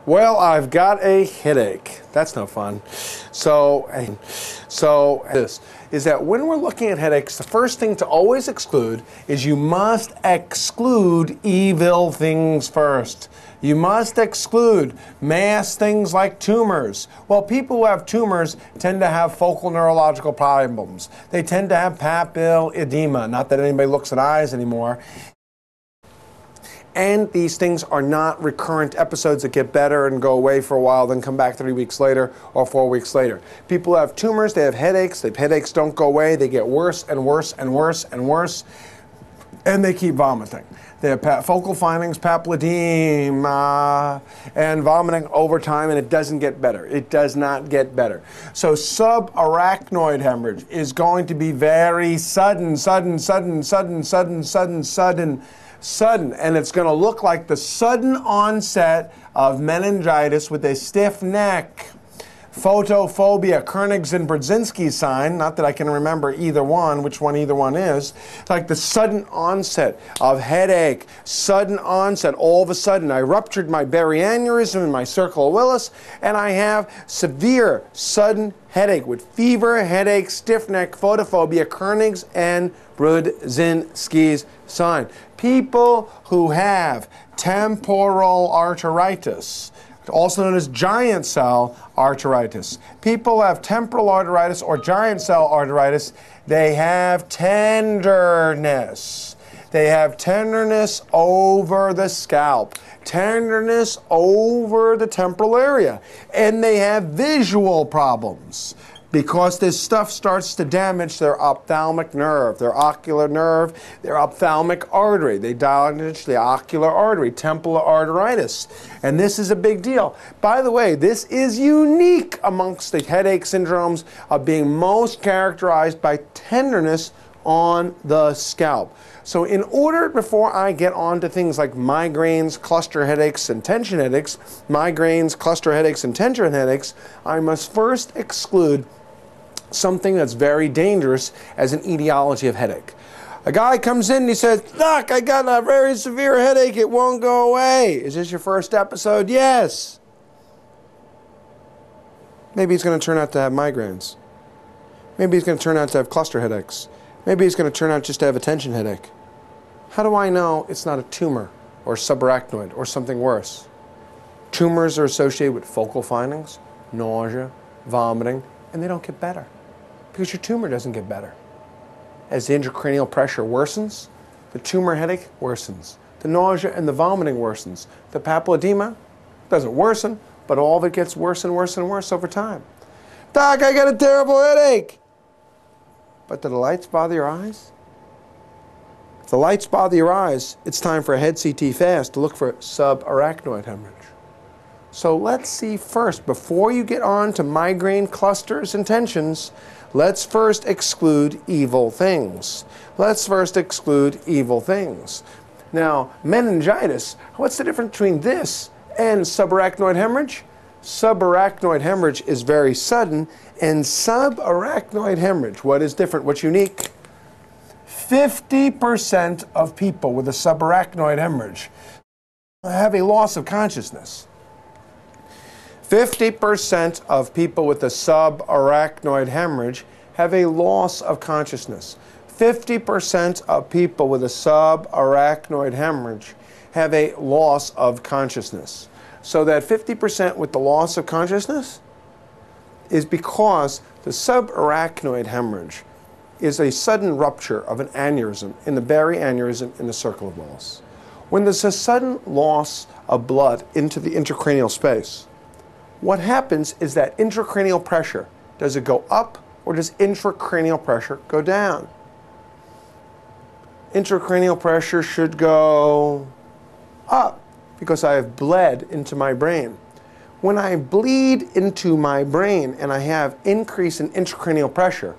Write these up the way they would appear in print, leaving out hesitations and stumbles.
Well, I've got a headache. That's no fun. So this is that when we're looking at headaches, the first thing to always exclude is you must exclude evil things first. You must exclude mass things like tumors. Well, people who have tumors tend to have focal neurological problems. They tend to have papillary edema. Not that anybody looks at eyes anymore. And these things are not recurrent episodes that get better and go away for a while, then come back 3 weeks later or 4 weeks later. People who have tumors, they have headaches. The headaches don't go away. They get worse and worse and worse and worse, and they keep vomiting. They have focal findings, papilledema, and vomiting over time, and it doesn't get better. It does not get better. So subarachnoid hemorrhage is going to be very sudden, and it's going to look like the sudden onset of meningitis with a stiff neck. Photophobia, Koenig's and Brzezinski's sign, not that I can remember either one, which one either one is, like the sudden onset of headache, sudden onset, all of a sudden I ruptured my berry aneurysm in my circle of Willis, and I have severe sudden headache with fever, headache, stiff neck, photophobia, Koenig's and Brzezinski's sign. People who have temporal arteritis, also known as giant cell arteritis. People who have temporal arteritis or giant cell arteritis, they have tenderness. They have tenderness over the scalp, tenderness over the temporal area, and they have visual problems because this stuff starts to damage their ophthalmic nerve, their ocular nerve, their ophthalmic artery. They damage the ocular artery, temporal arteritis. And this is a big deal. By the way, this is unique amongst the headache syndromes of being most characterized by tenderness on the scalp. So in order, before I get on to things like migraines, cluster headaches, and tension headaches, migraines, cluster headaches, and tension headaches, I must first exclude something that's very dangerous as an etiology of headache. A guy comes in and he says, "Doc, I got a very severe headache. It won't go away." Is this your first episode? Yes. Maybe he's going to turn out to have migraines. Maybe he's going to turn out to have cluster headaches. Maybe he's going to turn out just to have a tension headache. How do I know it's not a tumor or subarachnoid or something worse? Tumors are associated with focal findings, nausea, vomiting, and they don't get better because your tumor doesn't get better. As the intracranial pressure worsens, the tumor headache worsens. The nausea and the vomiting worsens. The papilledema doesn't worsen, but all of it gets worse and worse and worse over time. "Doc, I got a terrible headache." But do the lights bother your eyes? If the lights bother your eyes, it's time for a head CT fast to look for subarachnoid hemorrhage. So let's see first, before you get on to migraine, clusters, and tensions, let's first exclude evil things. Let's first exclude evil things. Now, meningitis, what's the difference between this and subarachnoid hemorrhage? Subarachnoid hemorrhage is very sudden, and subarachnoid hemorrhage, what is different, what's unique? 50% of people with a subarachnoid hemorrhage have a loss of consciousness. 50% of people with a subarachnoid hemorrhage have a loss of consciousness. 50% of people with a subarachnoid hemorrhage have a loss of consciousness. So that 50% with the loss of consciousness is because the subarachnoid hemorrhage is a sudden rupture of an aneurysm in the berry aneurysm in the circle of Willis. When there's a sudden loss of blood into the intracranial space, what happens is that intracranial pressure, does it go up or does intracranial pressure go down? Intracranial pressure should go up because I have bled into my brain. When I bleed into my brain and I have increase in intracranial pressure,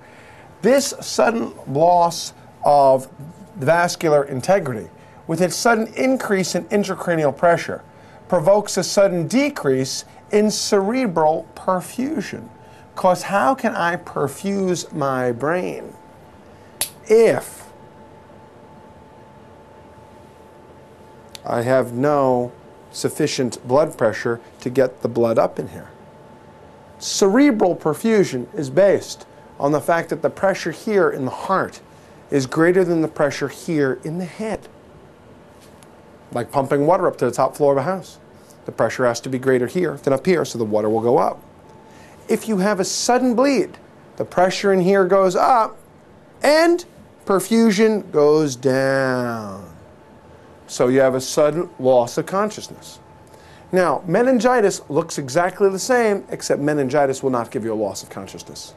this sudden loss of vascular integrity with its sudden increase in intracranial pressure provokes a sudden decrease in cerebral perfusion. Because how can I perfuse my brain if I have no sufficient blood pressure to get the blood up in here. Cerebral perfusion is based on the fact that the pressure here in the heart is greater than the pressure here in the head. Like pumping water up to the top floor of a house. The pressure has to be greater here than up here, so the water will go up. If you have a sudden bleed, the pressure in here goes up and perfusion goes down. So you have a sudden loss of consciousness. Now, meningitis looks exactly the same, except meningitis will not give you a loss of consciousness.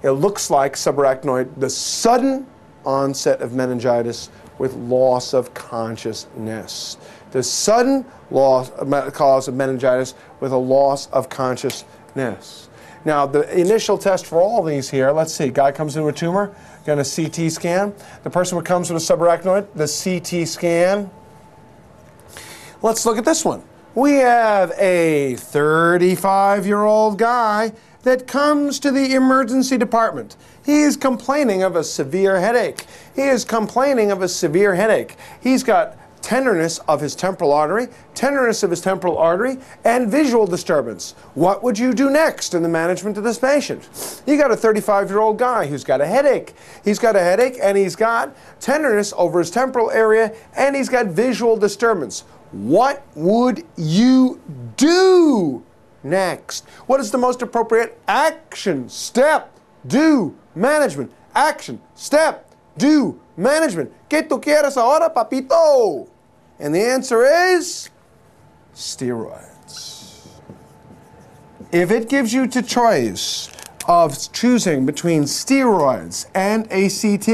It looks like subarachnoid, the sudden onset of meningitis with loss of consciousness. The sudden cause of meningitis with a loss of consciousness. Now, the initial test for all these here, let's see, guy comes in with a tumor, got a CT scan. The person who comes with a subarachnoid, the CT scan. Let's look at this one. We have a 35-year-old guy that comes to the emergency department. He is complaining of a severe headache. He is complaining of a severe headache. He's got tenderness of his temporal artery, and visual disturbance. What would you do next in the management of this patient? You got a 35-year-old guy who's got a headache. He's got a headache and he's got tenderness over his temporal area and he's got visual disturbance. What would you do next? What is the most appropriate action, step, do, management? Action, step, do, management. ¿Qué tú quieres ahora, papito? And the answer is steroids. If it gives you the choice of choosing between steroids and ACT,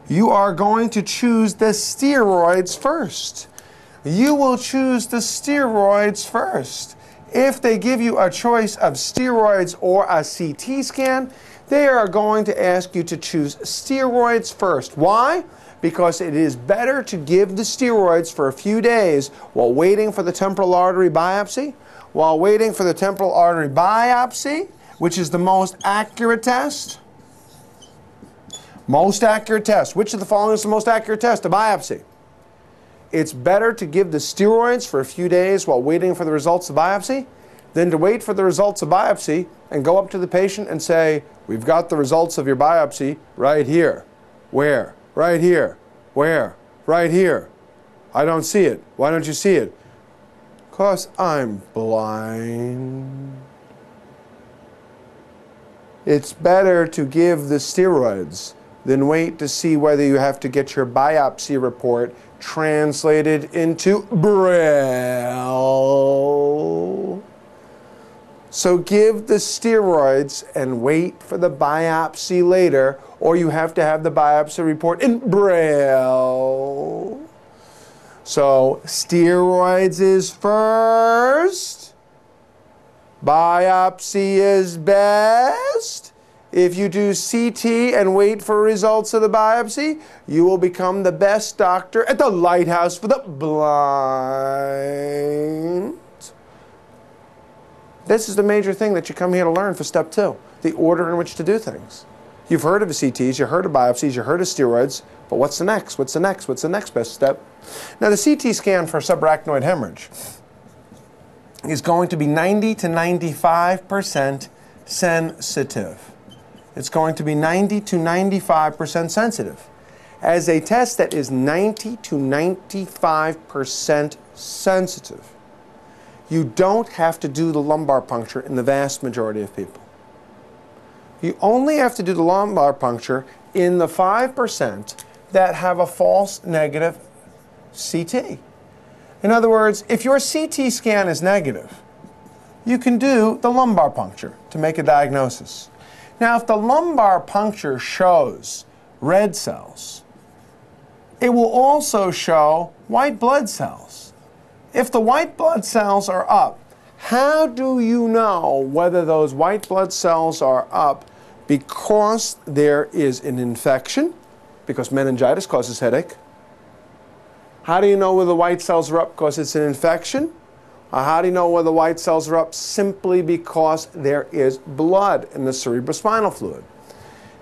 you are going to choose the steroids first. You will choose the steroids first. If they give you a choice of steroids or a CT scan, they are going to ask you to choose steroids first. Why? Because it is better to give the steroids for a few days while waiting for the temporal artery biopsy. While waiting for the temporal artery biopsy, which is the most accurate test. Most accurate test. Which of the following is the most accurate test? A biopsy. It's better to give the steroids for a few days while waiting for the results of biopsy than to wait for the results of biopsy and go up to the patient and say, we've got the results of your biopsy right here. Where? Right here. Where? Right here. I don't see it. Why don't you see it? 'Cause I'm blind. It's better to give the steroids than wait to see whether you have to get your biopsy report translated into Braille. So give the steroids and wait for the biopsy later, or you have to have the biopsy report in Braille. So steroids is first, biopsy is best. If you do CT and wait for results of the biopsy, you will become the best doctor at the Lighthouse for the Blind. This is the major thing that you come here to learn for step 2, the order in which to do things. You've heard of the CTs, you've heard of biopsies, you've heard of steroids, but what's the next? What's the next? What's the next best step? Now the CT scan for subarachnoid hemorrhage is going to be 90 to 95% sensitive. It's going to be 90 to 95% sensitive. As a test that is 90 to 95% sensitive, you don't have to do the lumbar puncture in the vast majority of people. You only have to do the lumbar puncture in the 5% that have a false negative CT. In other words, if your CT scan is negative, you can do the lumbar puncture to make a diagnosis. Now, if the lumbar puncture shows red cells, it will also show white blood cells. If the white blood cells are up, how do you know whether those white blood cells are up because there is an infection, because meningitis causes headache? How do you know whether the white cells are up because it's an infection? Or how do you know whether the white cells are up simply because there is blood in the cerebrospinal fluid?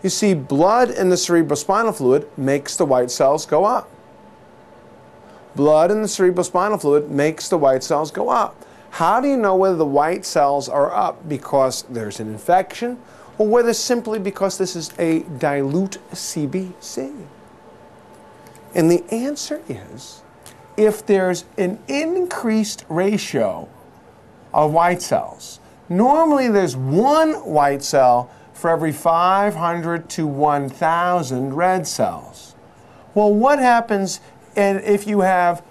You see, blood in the cerebrospinal fluid makes the white cells go up. Blood in the cerebrospinal fluid makes the white cells go up. How do you know whether the white cells are up because there's an infection or whether simply because this is a dilute CBC? And the answer is, if there's an increased ratio of white cells, normally there's one white cell for every 500 to 1,000 red cells. Well, what happens if you have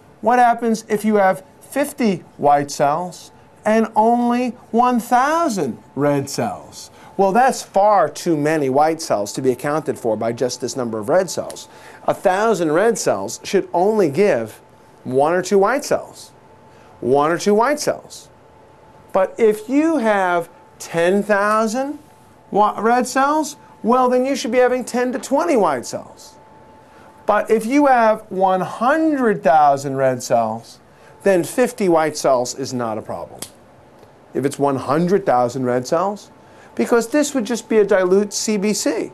50 white cells and only 1,000 red cells? Well, that's far too many white cells to be accounted for by just this number of red cells. 1,000 red cells should only give 1 or 2 white cells. 1 or 2 white cells. But if you have 10,000 red cells, well, then you should be having 10 to 20 white cells. But if you have 100,000 red cells, then 50 white cells is not a problem. If it's 100,000 red cells, because this would just be a dilute CBC.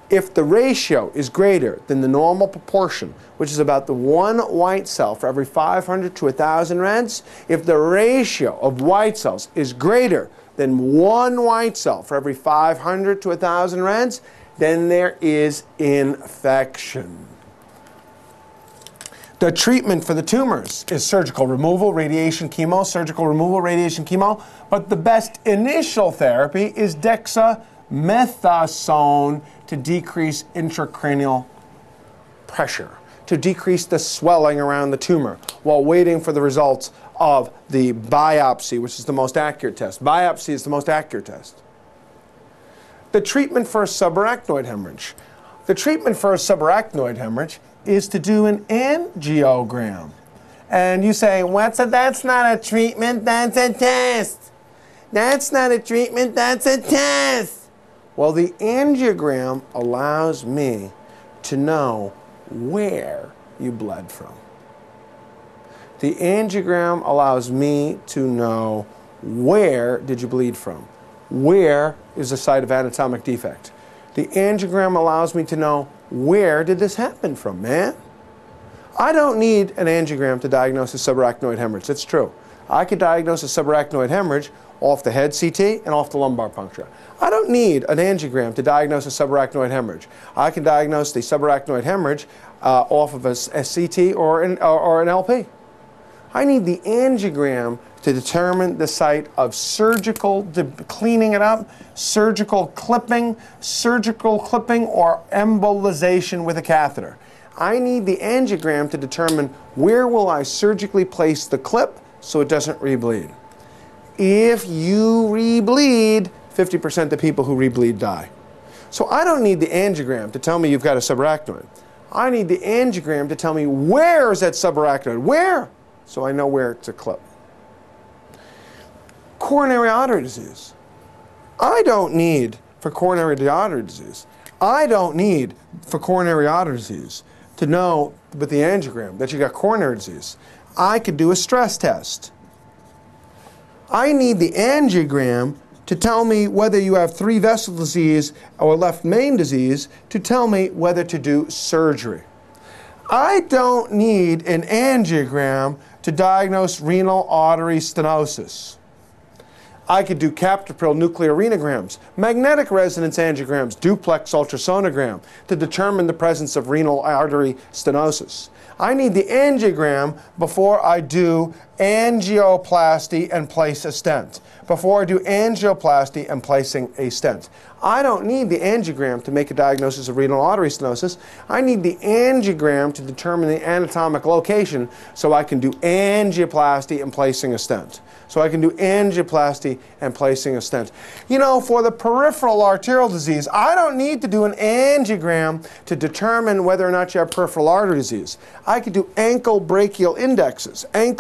If the ratio is greater than the normal proportion, which is about the 1 white cell for every 500 to 1,000 reds, if the ratio of white cells is greater than 1 white cell for every 500 to 1,000 reds, then there is infection. The treatment for the tumors is surgical removal, radiation, chemo, surgical removal, radiation, chemo. But the best initial therapy is dexamethasone to decrease intracranial pressure, to decrease the swelling around the tumor while waiting for the results of the biopsy, which is the most accurate test. Biopsy is the most accurate test. The treatment for a subarachnoid hemorrhage. The treatment for a subarachnoid hemorrhage is to do an angiogram. And you say, that's not a treatment, that's a test. That's not a treatment, that's a test. Well, the angiogram allows me to know where you bled from. The angiogram allows me to know where did you bleed from. Where is the site of anatomic defect? The angiogram allows me to know where did this happen from, man? I don't need an angiogram to diagnose a subarachnoid hemorrhage. That's true. I could diagnose a subarachnoid hemorrhage off the head CT and off the lumbar puncture. I don't need an angiogram to diagnose a subarachnoid hemorrhage. I can diagnose the subarachnoid hemorrhage off of a CT or an LP. I need the angiogram to determine the site of surgical cleaning it up, surgical clipping or embolization with a catheter. I need the angiogram to determine where will I surgically place the clip so it doesn't rebleed. If you rebleed, 50% of the people who rebleed die. So I don't need the angiogram to tell me you've got a subarachnoid. I need the angiogram to tell me where is that subarachnoid, where, so I know where to clip. Coronary artery disease. I don't need for coronary artery disease. I don't need for coronary artery disease to know with the angiogram that you got coronary disease. I could do a stress test. I need the angiogram to tell me whether you have 3 vessel disease or left main disease to tell me whether to do surgery. I don't need an angiogram to diagnose renal artery stenosis. I could do captopril nuclear renograms, magnetic resonance angiograms, duplex ultrasonogram to determine the presence of renal artery stenosis. I need the angiogram before I do angioplasty and place a stent. Before I do angioplasty and placing a stent. I don't need the angiogram to make a diagnosis of renal artery stenosis. I need the angiogram to determine the anatomic location so I can do angioplasty and placing a stent. So I can do angioplasty and placing a stent. You know, for the peripheral arterial disease, I don't need to do an angiogram to determine whether or not you have peripheral artery disease. I could do ankle brachial indexes, and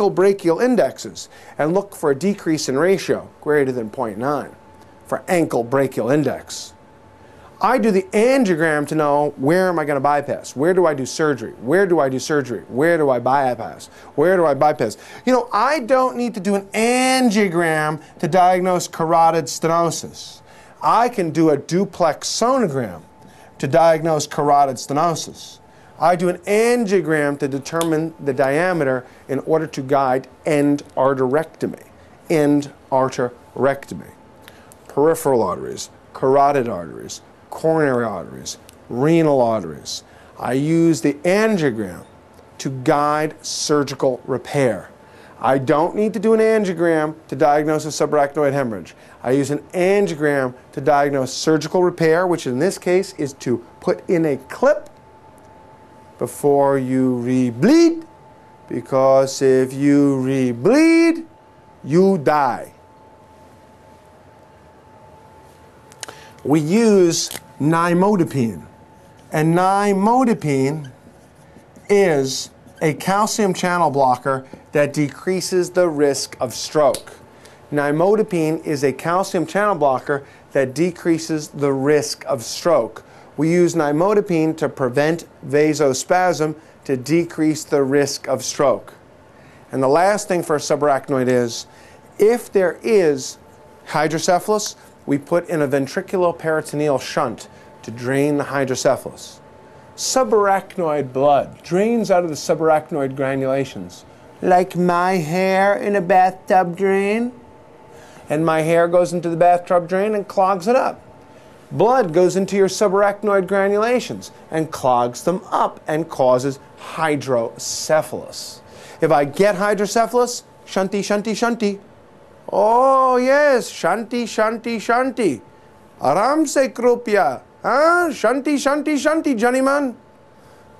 look for a decrease in ratio greater than 0.9 for ankle brachial index. I do the angiogram to know where am I going to bypass? Where do I do surgery? Where do I do surgery? Where do I bypass? Where do I bypass? You know, I don't need to do an angiogram to diagnose carotid stenosis. I can do a duplex sonogram to diagnose carotid stenosis. I do an angiogram to determine the diameter in order to guide end arterectomy. End arterectomy. Peripheral arteries, carotid arteries, coronary arteries, renal arteries. I use the angiogram to guide surgical repair. I don't need to do an angiogram to diagnose a subarachnoid hemorrhage. I use an angiogram to diagnose surgical repair, which in this case is to put in a clip before you rebleed, because if you rebleed, you die. We use nimodipine, and nimodipine is a calcium channel blocker that decreases the risk of stroke. Nimodipine is a calcium channel blocker that decreases the risk of stroke. We use nimodipine to prevent vasospasm to decrease the risk of stroke. And the last thing for a subarachnoid is, if there is hydrocephalus, we put in a ventriculoperitoneal shunt to drain the hydrocephalus. Subarachnoid blood drains out of the subarachnoid granulations, like my hair in a bathtub drain. And my hair goes into the bathtub drain and clogs it up. Blood goes into your subarachnoid granulations and clogs them up and causes hydrocephalus. If I get hydrocephalus, shanti, shanti, shanti. Oh yes, shanti, shanti, shanti. Aram se krupya. Huh? Shanti, shanti, shanti, Johnny man.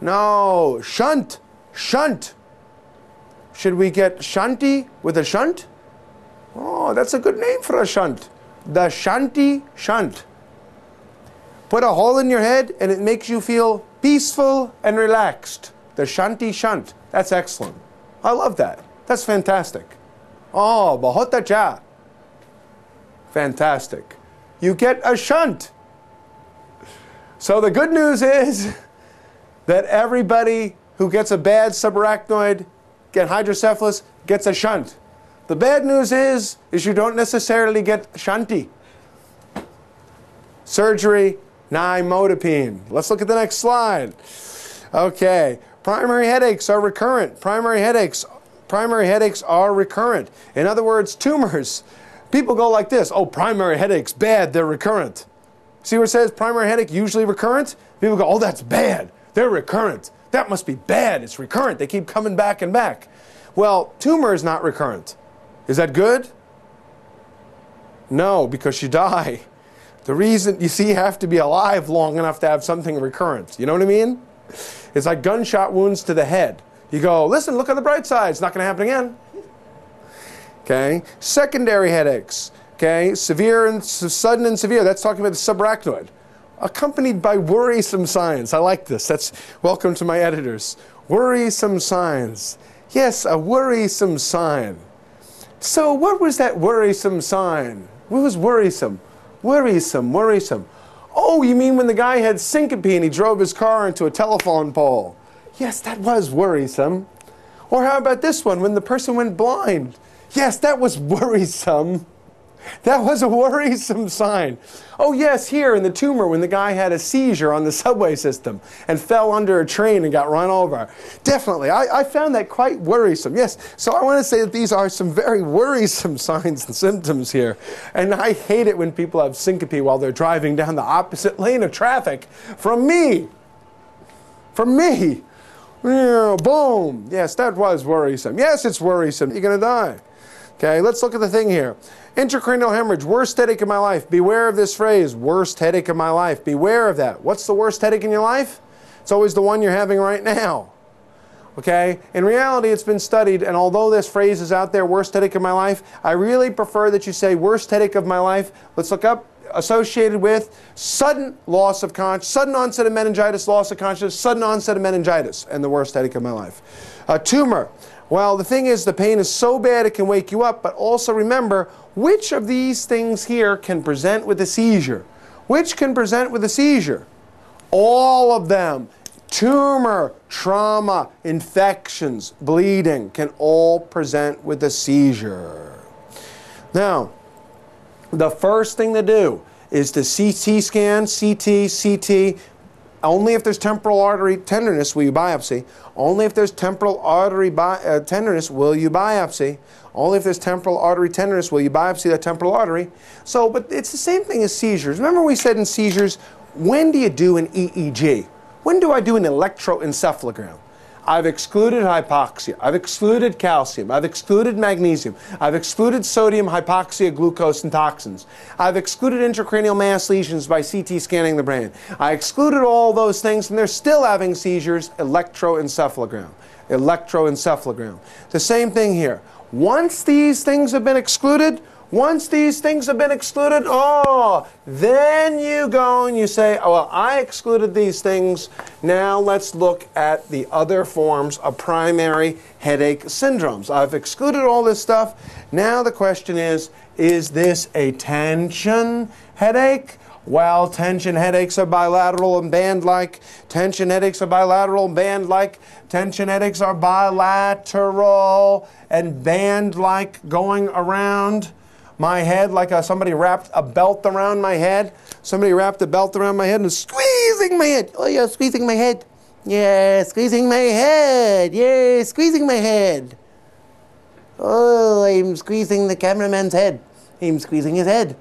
No, shunt, shunt. Should we get shanti with a shunt? Oh, that's a good name for a shunt. The shanti shunt. Put a hole in your head and it makes you feel peaceful and relaxed. The shanti shunt. That's excellent. I love that. That's fantastic. Oh, bahut acha. Fantastic. You get a shunt. So the good news is that everybody who gets a bad subarachnoid, get hydrocephalus, gets a shunt. The bad news is you don't necessarily get shanti. Surgery, nimodipine. Let's look at the next slide. Okay, primary headaches are recurrent. Primary headaches are recurrent. In other words, tumors. People go like this, oh, primary headaches, bad, they're recurrent. See where it says primary headache, usually recurrent? People go, oh, that's bad, they're recurrent. That must be bad, it's recurrent. They keep coming back and back. Well, tumor is not recurrent. Is that good? No, because you die. The reason, you see, you have to be alive long enough to have something recurrent. You know what I mean? It's like gunshot wounds to the head. You go, listen, look on the bright side. It's not going to happen again. Okay? Secondary headaches. Okay? Severe and sudden and severe. That's talking about the subarachnoid. Accompanied by worrisome signs. I like this. That's welcome to my editors. Worrisome signs. Yes, a worrisome sign. So what was that worrisome sign? What was worrisome? Worrisome, worrisome. Oh, you mean when the guy had syncope and he drove his car into a telephone pole? Yes, that was worrisome. Or how about this one, when the person went blind? Yes, that was worrisome. That was a worrisome sign. Oh yes, here in the tumor when the guy had a seizure on the subway system and fell under a train and got run over. Definitely, I found that quite worrisome. Yes, so I want to say that these are some very worrisome signs and symptoms here. And I hate it when people have syncope while they're driving down the opposite lane of traffic from me. From me. Boom. Yes, that was worrisome. Yes, it's worrisome. You're going to die. Okay, let's look at the thing here. Intracranial hemorrhage, worst headache of my life. Beware of this phrase, worst headache of my life. Beware of that. What's the worst headache in your life? It's always the one you're having right now. Okay? In reality, it's been studied, and although this phrase is out there, worst headache of my life, I really prefer that you say worst headache of my life. Let's look up, associated with sudden loss of consciousness, sudden onset of meningitis, loss of consciousness, sudden onset of meningitis, and the worst headache of my life. A tumor. Well, the thing is, the pain is so bad it can wake you up, but also remember, which of these things here can present with a seizure? Which can present with a seizure? All of them. Tumor, trauma, infections, bleeding can all present with a seizure. Now, the first thing to do is to CT scan, CT, Only if there's temporal artery tenderness will you biopsy. Only if there's temporal artery tenderness will you biopsy. Only if there's temporal artery tenderness will you biopsy that temporal artery. So, but it's the same thing as seizures. Remember we said in seizures, when do you do an EEG? When do I do an electroencephalogram? I've excluded hypoxia. I've excluded calcium. I've excluded magnesium. I've excluded sodium, hypoxia, glucose, and toxins. I've excluded intracranial mass lesions by CT scanning the brain. I excluded all those things, and they're still having seizures. Electroencephalogram. Electroencephalogram. The same thing here. Once these things have been excluded, then you go and you say, oh, well, I excluded these things. Now let's look at the other forms of primary headache syndromes. I've excluded all this stuff. Now the question is this a tension headache? Well, tension headaches are bilateral and band-like. Tension headaches are bilateral and band-like. Tension headaches are bilateral and band-like, going around my head like somebody wrapped a belt around my head. Somebody wrapped a belt around my head and is squeezing my head. Oh, yeah, squeezing my head. Yeah, squeezing my head. Yeah, squeezing my head. Oh, I'm squeezing the cameraman's head. I'm squeezing his head.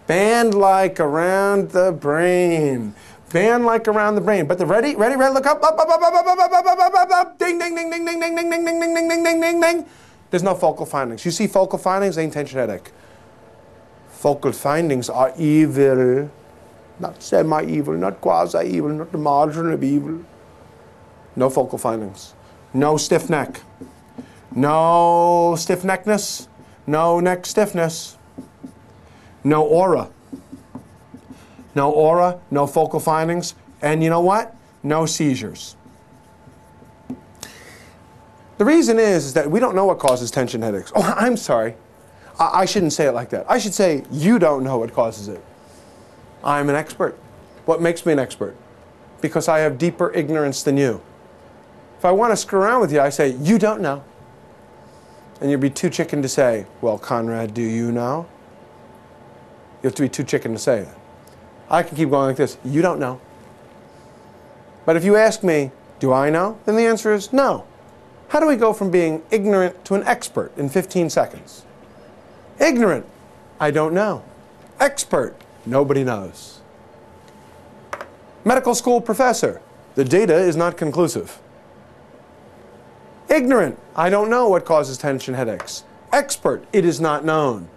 Band-like around the brain. Band-like around the brain. But ready, look up, up, ding, ding, ding, ding, ding, ding, ding, ding, ding, ding, ding, ding, ding, ding. There's no focal findings. You see focal findings, ain't tension headache. Focal findings are evil. Not semi-evil, not quasi-evil, not the margin of evil. No focal findings. No stiff neck. No stiff neckness. No neck stiffness. No aura. No aura, no focal findings. And you know what? No seizures. The reason is that we don't know what causes tension headaches. Oh, I'm sorry. I shouldn't say it like that. I should say you don't know what causes it. I'm an expert. What makes me an expert? Because I have deeper ignorance than you. If I want to screw around with you, I say, you don't know. And you'd be too chicken to say, well, Conrad, do you know? You have to be too chicken to say that. I can keep going like this. You don't know. But if you ask me, do I know? Then the answer is no. How do we go from being ignorant to an expert in 15 seconds? Ignorant, I don't know. Expert, nobody knows. Medical school professor, the data is not conclusive. Ignorant, I don't know what causes tension headaches. Expert, it is not known.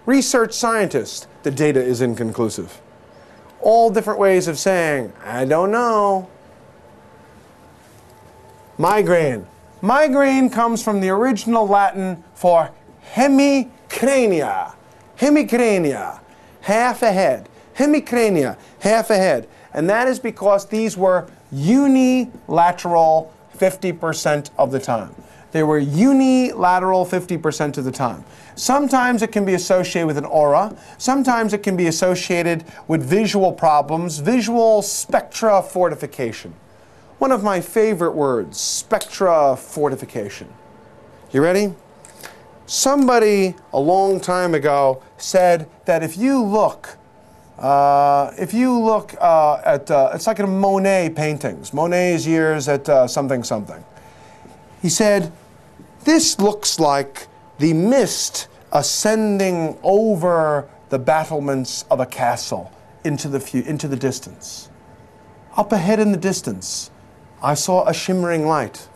Research scientist, the data is inconclusive. All different ways of saying, I don't know. Migraine. Migraine comes from the original Latin for hemicrania. Hemicrania, half a head. Hemicrania, half a head. And that is because these were unilateral 50% of the time. They were unilateral 50% of the time. Sometimes it can be associated with an aura. Sometimes it can be associated with visual problems, visual spectra fortification. One of my favorite words, spectra fortification. You ready? Somebody a long time ago said that if you look at, it's like in Monet paintings, Monet's years at something something. He said, this looks like the mist ascending over the battlements of a castle into the distance. Up ahead in the distance, I saw a shimmering light.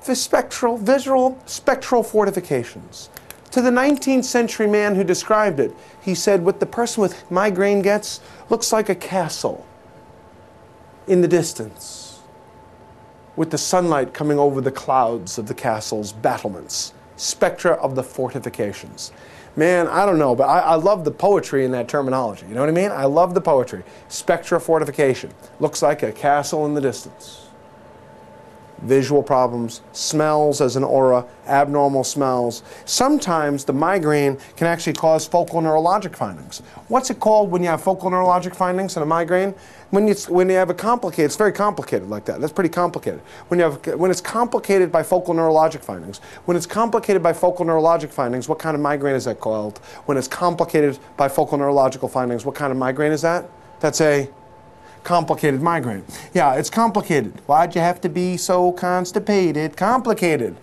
Visual spectral fortifications. To the 19th century man who described it, he said what the person with migraine gets looks like a castle in the distance, with the sunlight coming over the clouds of the castle's battlements. Spectra of the fortifications. Man, I don't know, but I love the poetry in that terminology. You know what I mean? I love the poetry. Spectra fortification. Looks like a castle in the distance. visual problems, smells as an aura, abnormal smells. Sometimes the migraine can actually cause focal neurologic findings. What's it called when you have focal neurologic findings in a migraine? When you have a complicated, it's very complicated like that. That's pretty complicated. When it's complicated by focal neurologic findings. When it's complicated by focal neurologic findings, what kind of migraine is that called? When it's complicated by focal neurological findings, what kind of migraine is that? That's a complicated migraine. Yeah, it's complicated. Why'd you have to be so constipated? Complicated.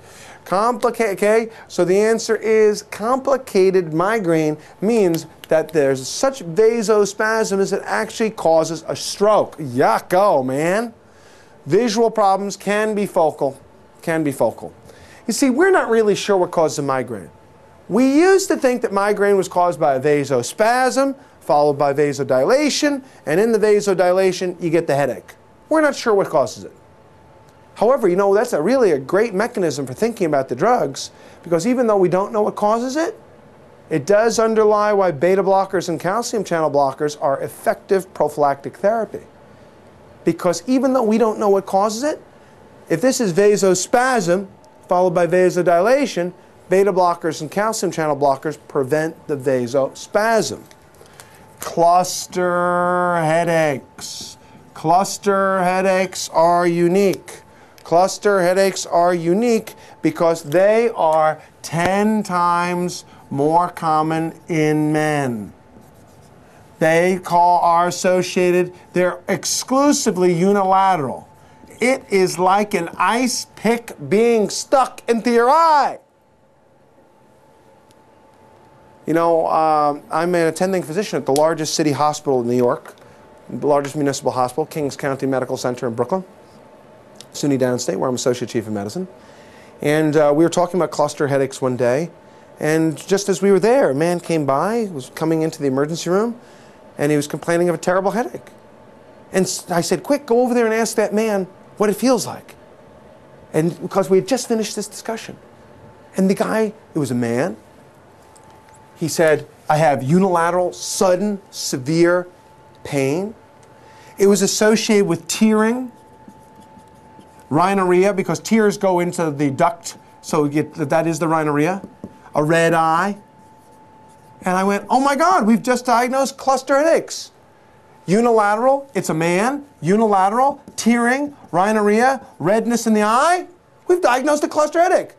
Okay? So the answer is complicated migraine means that there's such vasospasm as it actually causes a stroke. Yucko, man. Visual problems can be focal. Can be focal. You see, we're not really sure what causes a migraine. We used to think that migraine was caused by a vasospasm, followed by vasodilation, and in the vasodilation, you get the headache. We're not sure what causes it. However, you know, that's really a great mechanism for thinking about the drugs, because even though we don't know what causes it, it does underlie why beta blockers and calcium channel blockers are effective prophylactic therapy. Because even though we don't know what causes it, if this is vasospasm, followed by vasodilation, beta blockers and calcium channel blockers prevent the vasospasm. Cluster headaches. Cluster headaches are unique. Cluster headaches are unique because they are 10 times more common in men. They are associated, they're exclusively unilateral. It is like an ice pick being stuck into your eye. You know, I'm an attending physician at the largest city hospital in New York, the largest municipal hospital, Kings County Medical Center in Brooklyn, SUNY Downstate, where I'm Associate Chief of Medicine. And we were talking about cluster headaches one day, and just as we were there, a man came by, was coming into the emergency room, and he was complaining of a terrible headache. And I said, quick, go over there and ask that man what it feels like. And because we had just finished this discussion. And the guy, it was a man, he said, I have unilateral, sudden, severe pain. It was associated with tearing, rhinorrhea, because tears go into the duct, so that is the rhinorrhea, a red eye. And I went, oh my God, we've just diagnosed cluster headaches. Unilateral, it's a man, unilateral, tearing, rhinorrhea, redness in the eye. We've diagnosed a cluster headache.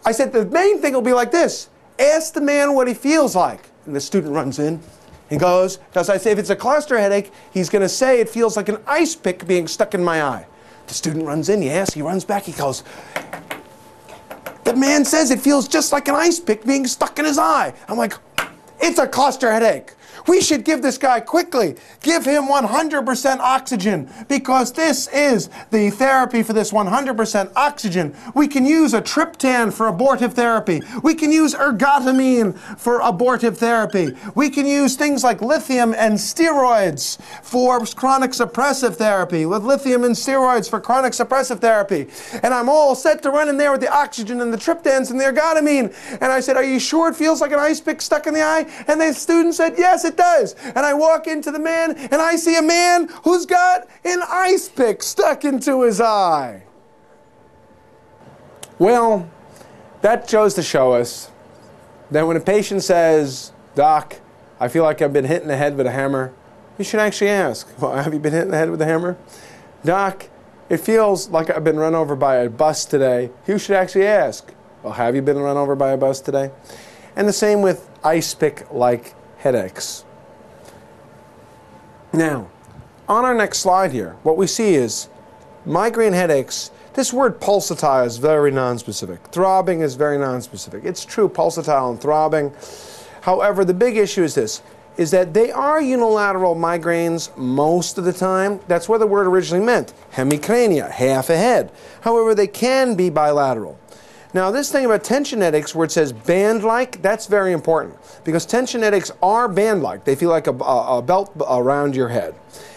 I said, the main thing will be like this. Ask the man what he feels like. And the student runs in and goes, because I say if it's a cluster headache, he's going to say it feels like an ice pick being stuck in my eye. The student runs in, he runs back, he goes, the man says it feels just like an ice pick being stuck in his eye. I'm like, it's a cluster headache. We should give this guy quickly, give him 100% oxygen, because this is the therapy for this 100% oxygen. We can use a triptan for abortive therapy. We can use ergotamine for abortive therapy. We can use things like lithium and steroids for chronic suppressive therapy, with lithium and steroids for chronic suppressive therapy. And I'm all set to run in there with the oxygen and the triptans and the ergotamine. And I said, are you sure it feels like an ice pick stuck in the eye? And the student said, yes, it does. And I walk into the man, and I see a man who's got an ice pick stuck into his eye. Well, that goes to show us that when a patient says, Doc, I feel like I've been hit in the head with a hammer, you should actually ask, well, have you been hit in the head with a hammer? Doc, it feels like I've been run over by a bus today. You should actually ask, well, have you been run over by a bus today? And the same with ice pick-like headaches. Now, on our next slide here, what we see is migraine headaches. This word pulsatile is very nonspecific. Throbbing is very nonspecific. It's true, pulsatile and throbbing. However, the big issue is this, is that they are unilateral migraines most of the time. That's what the word originally meant, hemicrania, half a head. However, they can be bilateral. Now, this thing about tension headaches where it says band-like, that's very important because tension headaches are band-like. They feel like a belt around your head.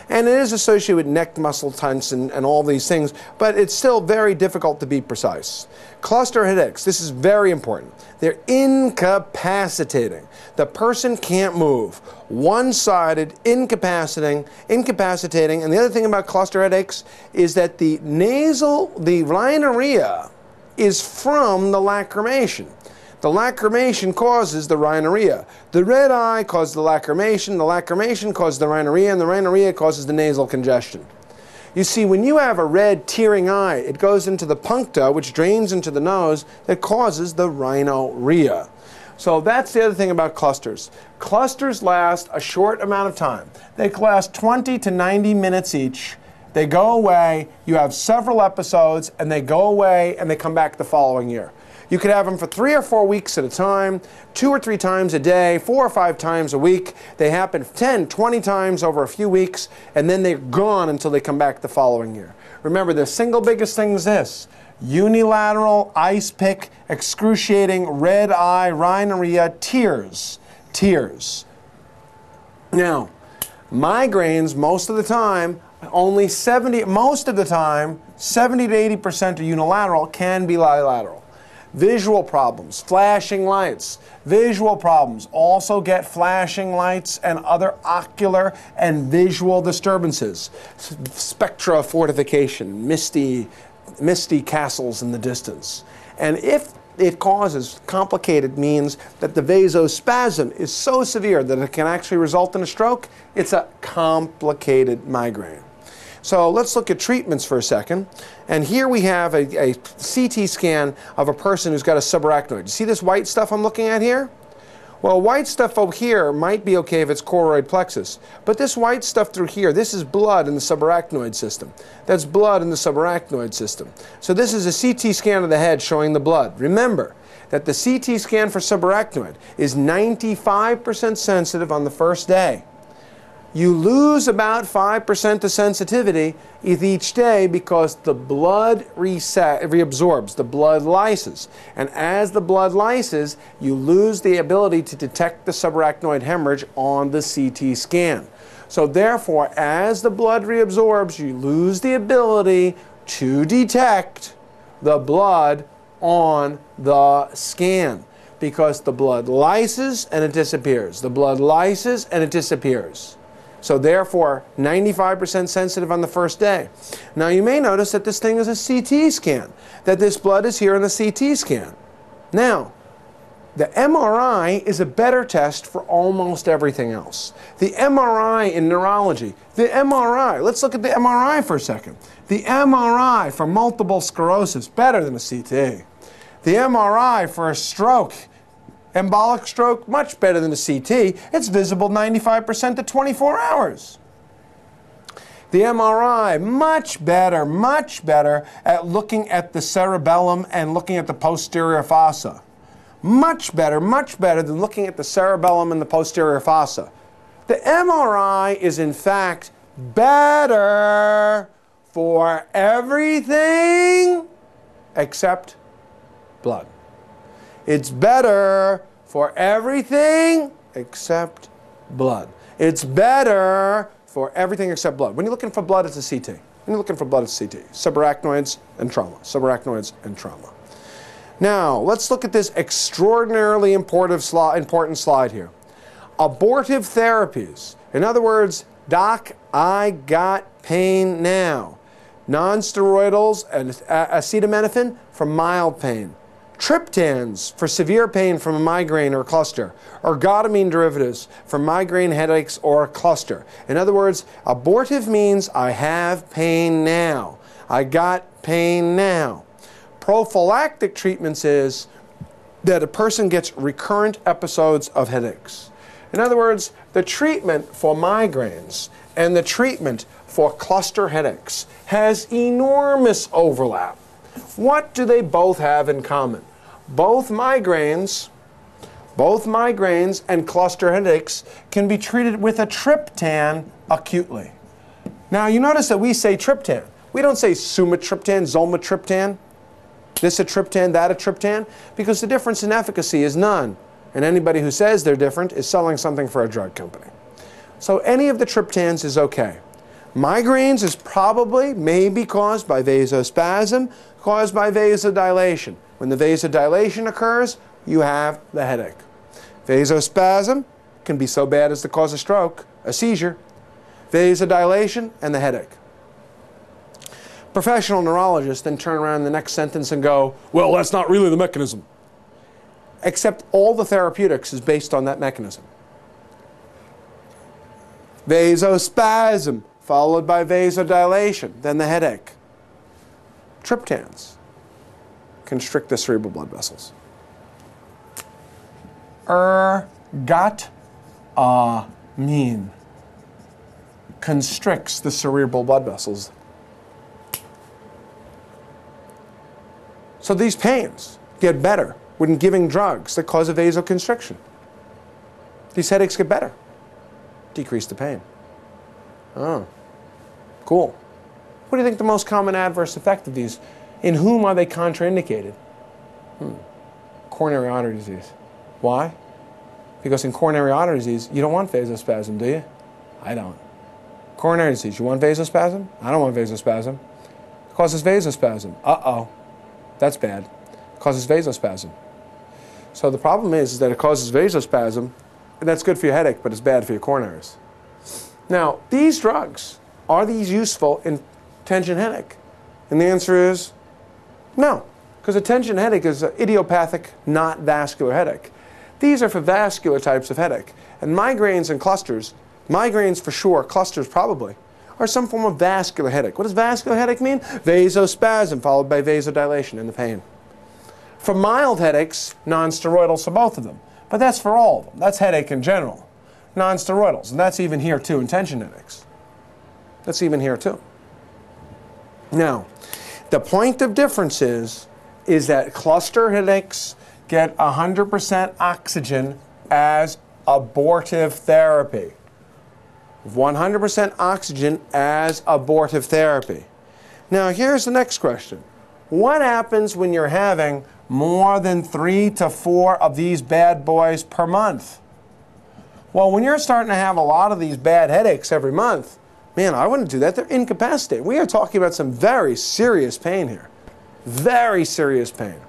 And it is associated with neck muscle tension and all these things, but it's still very difficult to be precise. Cluster headaches, this is very important. They're incapacitating. The person can't move. One-sided, incapacitating. And the other thing about cluster headaches is that the rhinorrhea is from the lacrimation. The lacrimation causes the rhinorrhea. The red eye causes the lacrimation causes the rhinorrhea, and the rhinorrhea causes the nasal congestion. You see, when you have a red tearing eye, it goes into the puncta, which drains into the nose, that causes the rhinorrhea. So that's the other thing about clusters. Clusters last a short amount of time. They last 20 to 90 minutes each. They go away, you have several episodes, and they go away, and they come back the following year. You could have them for 3 or 4 weeks at a time, 2 or 3 times a day, 4 or 5 times a week. They happen 10, 20 times over a few weeks, and then they're gone until they come back the following year. Remember, the single biggest thing is this: unilateral, ice pick, excruciating, red eye, rhinorrhea, tears. Now, migraines, most of the time, most of the time, 70 to 80% are unilateral, can be bilateral. Visual problems, flashing lights. Visual problems also get flashing lights and other ocular and visual disturbances. Spectra fortification, misty castles in the distance. And if it causes complicated, means that the vasospasm is so severe that it can actually result in a stroke, it's a complicated migraine. So let's look at treatments for a second. And here we have a CT scan of a person who's got a subarachnoid. You see this white stuff I'm looking at here? Well, white stuff over here might be okay if it's choroid plexus. But this white stuff through here, this is blood in the subarachnoid system. That's blood in the subarachnoid system. So this is a CT scan of the head showing the blood. Remember that the CT scan for subarachnoid is 95% sensitive on the first day. You lose about 5% of sensitivity each day because the blood reabsorbs, the blood lyses. And as the blood lyses, you lose the ability to detect the subarachnoid hemorrhage on the CT scan. So therefore, as the blood reabsorbs, you lose the ability to detect the blood on the scan because the blood lyses and it disappears. The blood lyses and it disappears. So therefore, 95% sensitive on the first day. Now you may notice that this thing is a CT scan, that this blood is here in the CT scan. Now, the MRI is a better test for almost everything else. The MRI in neurology, let's look at the MRI for a second. The MRI for multiple sclerosis, better than a CT. The MRI for a stroke, embolic stroke, much better than a CT. It's visible 95% to 24 hours. The MRI, much better at looking at the cerebellum and looking at the posterior fossa. Much better than looking at the cerebellum and the posterior fossa. The MRI is in fact better for everything except blood. It's better for everything except blood. It's better for everything except blood. When you're looking for blood, it's a CT. When you're looking for blood, it's CT. Subarachnoids and trauma. Subarachnoids and trauma. Now, let's look at this extraordinarily important slide here. Abortive therapies. In other words, doc, I got pain now. Non-steroidals and acetaminophen for mild pain. Triptans for severe pain from a migraine or a cluster. Ergotamine derivatives for migraine, headaches, or a cluster. In other words, abortive means I have pain now. I got pain now. Prophylactic treatments is that a person gets recurrent episodes of headaches. In other words, the treatment for migraines and the treatment for cluster headaches has enormous overlap. What do they both have in common? Both migraines and cluster headaches can be treated with a triptan acutely. Now you notice that we say triptan. We don't say sumatriptan, zolmitriptan, this a triptan, that a triptan, because the difference in efficacy is none. And anybody who says they're different is selling something for a drug company. So any of the triptans is okay. Migraines is probably, maybe caused by vasospasm, caused by vasodilation. When the vasodilation occurs, you have the headache. Vasospasm can be so bad as to cause a stroke, a seizure. Vasodilation and the headache. Professional neurologists then turn around in the next sentence and go, well, that's not really the mechanism. Except all the therapeutics is based on that mechanism. Vasospasm, followed by vasodilation, then the headache. Triptans constrict the cerebral blood vessels. Ergotamine constricts the cerebral blood vessels. So these pains get better when giving drugs that cause a vasoconstriction. These headaches get better. Decrease the pain. Oh, cool. What do you think the most common adverse effect of these? In whom are they contraindicated? Coronary artery disease. Why? Because in coronary artery disease, you don't want vasospasm, do you? I don't. Coronary disease, you want vasospasm? I don't want vasospasm. It causes vasospasm. Uh-oh. That's bad. It causes vasospasm. So the problem is that it causes vasospasm, and that's good for your headache, but it's bad for your coronaries. Now, these drugs, are these useful in tension headache? And the answer is no, because a tension headache is an idiopathic, not vascular headache. These are for vascular types of headache. And migraines and clusters, migraines for sure, clusters probably, are some form of vascular headache. What does vascular headache mean? Vasospasm followed by vasodilation and the pain. For mild headaches, non-steroidals for both of them. But that's for all of them. That's headache in general. Non-steroidals, and that's even here too in tension headaches. That's even here too. Now, the point of difference is that cluster headaches get 100% oxygen as abortive therapy. 100% oxygen as abortive therapy. Now, here's the next question. What happens when you're having more than 3 to 4 of these bad boys per month? Well, when you're starting to have a lot of these bad headaches every month, man, I wouldn't do that. They're incapacitated. We are talking about some very serious pain here. Very serious pain.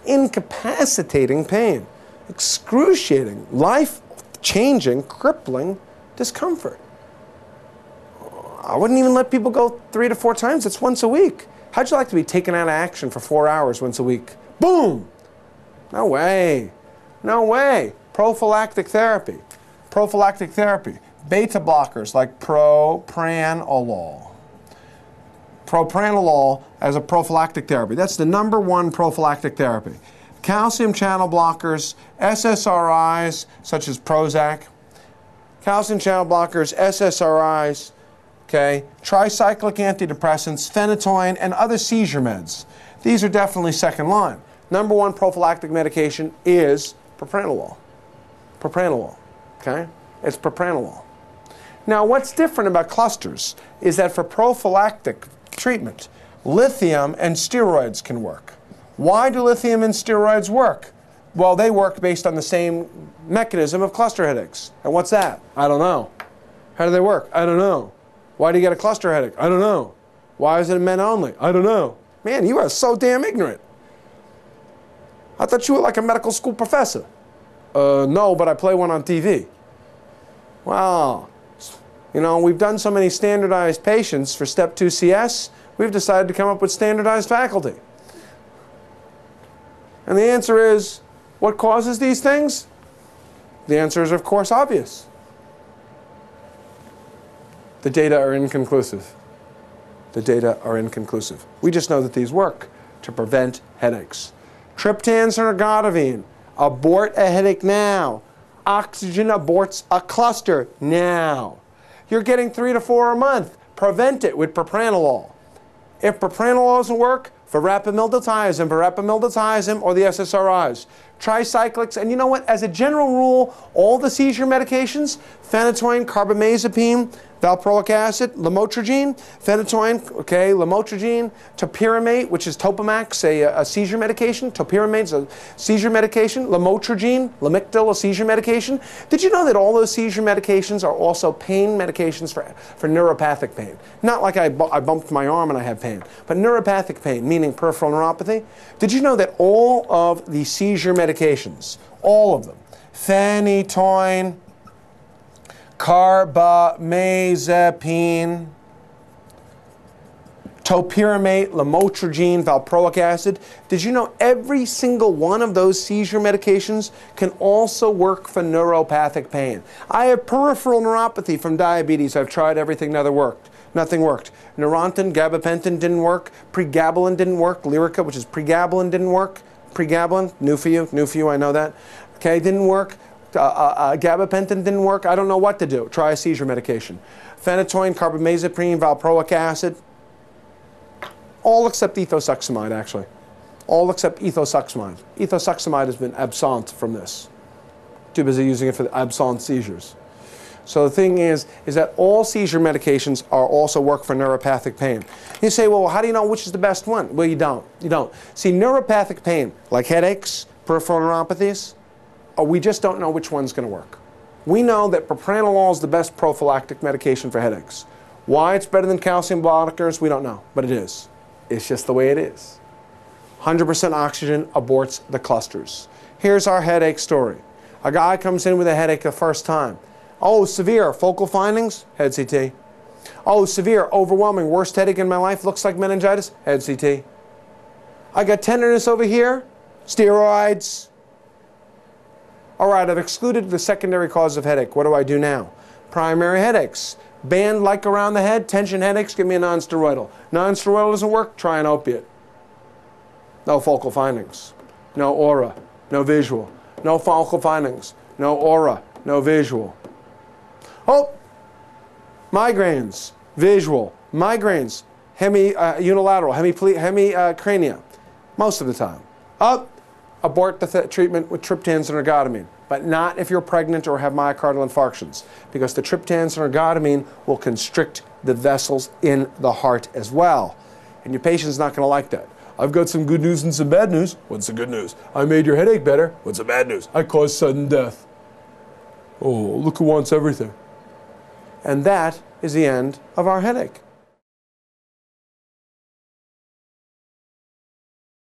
Incapacitating pain. Excruciating, life-changing, crippling discomfort. I wouldn't even let people go 3 to 4 times. It's once a week. How'd you like to be taken out of action for 4 hours once a week? Boom! No way. No way. Prophylactic therapy. Prophylactic therapy. Beta blockers like propranolol. Propranolol as a prophylactic therapy. That's the #1 prophylactic therapy. Calcium channel blockers, SSRIs such as Prozac. Calcium channel blockers, SSRIs, okay, tricyclic antidepressants, phenytoin, and other seizure meds. These are definitely second line. #1 prophylactic medication is propranolol. Propranolol, okay? It's propranolol. Now, what's different about clusters is that for prophylactic treatment, lithium and steroids can work. Why do lithium and steroids work? Well, they work based on the same mechanism of cluster headaches. And what's that? I don't know. How do they work? I don't know. Why do you get a cluster headache? I don't know. Why is it in men only? I don't know. Man, you are so damn ignorant. I thought you were like a medical school professor. No, but I play one on TV. Wow. You know, we've done so many standardized patients for Step 2 CS, we've decided to come up with standardized faculty. And the answer is, what causes these things? The answer is, of course, obvious. The data are inconclusive. The data are inconclusive. We just know that these work to prevent headaches. Triptans and ergotamine. Abort a headache now. Oxygen aborts a cluster now. You're getting 3 to 4 a month. Prevent it with propranolol. If propranolol doesn't work, verapamil, or the SSRIs. Tricyclics, and you know what? As a general rule, all the seizure medications, phenytoin, carbamazepine, valproic acid, lamotrigine, phenytoin, okay, lamotrigine, topiramate, which is Topamax, a seizure medication. Topiramate is a seizure medication. Lamotrigine, Lamictal, a seizure medication. Did you know that all those seizure medications are also pain medications for neuropathic pain? Not like I bumped my arm and I have pain, but neuropathic pain, meaning peripheral neuropathy. Did you know that all of the seizure medications, all of them, phenytoin, carbamazepine, topiramate, lamotrigine, valproic acid. Did you know every single one of those seizure medications can also work for neuropathic pain? I have peripheral neuropathy from diabetes. I've tried everything, nothing worked. Neurontin, gabapentin didn't work. Pregabalin didn't work. Lyrica, which is pregabalin, didn't work. Pregabalin, new for you, I know that. Okay, didn't work. Gabapentin didn't work. I don't know what to do. Try a seizure medication. Phenytoin, carbamazepine, valproic acid. All except ethosuximide, actually. All except ethosuximide. Ethosuximide has been absent from this. Too busy using it for the absent seizures. So the thing is that all seizure medications are also work for neuropathic pain. You say, well, how do you know which is the best one? Well, you don't. See, neuropathic pain, like headaches, peripheral neuropathies, we just don't know which one's going to work. We know that propranolol is the best prophylactic medication for headaches. Why it's better than calcium blockers, we don't know, but it is. It's just the way it is. 100% oxygen aborts the clusters. Here's our headache story. A guy comes in with a headache the first time. Oh, severe, focal findings, head CT. Oh, severe, overwhelming, worst headache in my life, looks like meningitis, head CT. I got tenderness over here, steroids. All right, I've excluded the secondary cause of headache. What do I do now? Primary headaches. Band like around the head, tension headaches, give me a non-steroidal. Non-steroidal doesn't work, try an opiate. No focal findings. No aura. No visual. No focal findings. No aura. No visual. Oh! Migraines. Visual. Migraines. Unilateral. Hemicrania. Most of the time. Up! Abort the treatment with triptans and ergotamine, but not if you're pregnant or have myocardial infarctions, because the triptans and ergotamine will constrict the vessels in the heart as well. And your patient's not going to like that. I've got some good news and some bad news. What's the good news? I made your headache better. What's the bad news? I caused sudden death. Oh, look who wants everything. And that is the end of our headache.